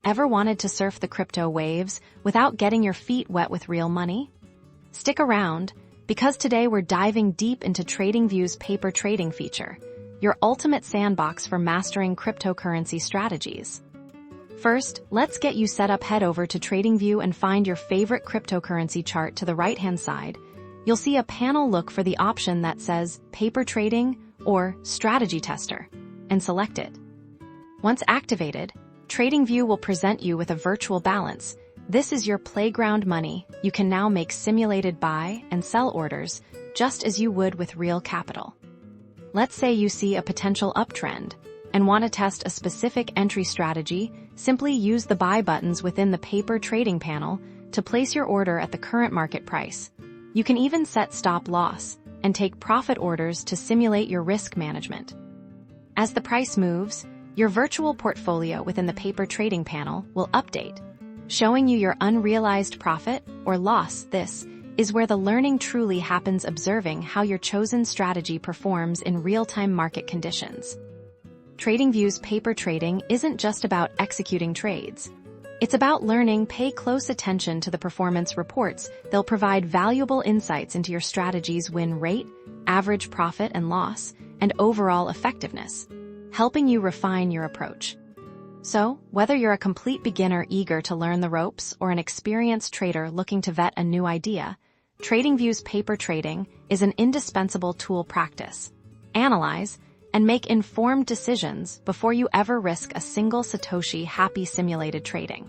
Ever wanted to surf the crypto waves without getting your feet wet with real money? Stick around, because today we're diving deep into TradingView's paper trading feature, your ultimate sandbox for mastering cryptocurrency strategies. First, let's get you set up. Head over to TradingView and find your favorite cryptocurrency chart. To the right-hand side, you'll see a panel. Look for the option that says Paper Trading or Strategy Tester, and select it. Once activated, TradingView will present you with a virtual balance. This is your playground money. You can now make simulated buy and sell orders just as you would with real capital. Let's say you see a potential uptrend and want to test a specific entry strategy. Simply use the buy buttons within the paper trading panel to place your order at the current market price. You can even set stop loss and take profit orders to simulate your risk management. As the price moves, your virtual portfolio within the paper trading panel will update, showing you your unrealized profit or loss. This is where the learning truly happens, observing how your chosen strategy performs in real-time market conditions. TradingView's paper trading isn't just about executing trades. It's about learning. Pay close attention to the performance reports. They'll provide valuable insights into your strategy's win rate, average profit and loss, and overall effectiveness, helping you refine your approach. So, whether you're a complete beginner eager to learn the ropes or an experienced trader looking to vet a new idea, TradingView's paper trading is an indispensable tool. Practice, analyze, and make informed decisions before you ever risk a single Satoshi. Happy simulated trading!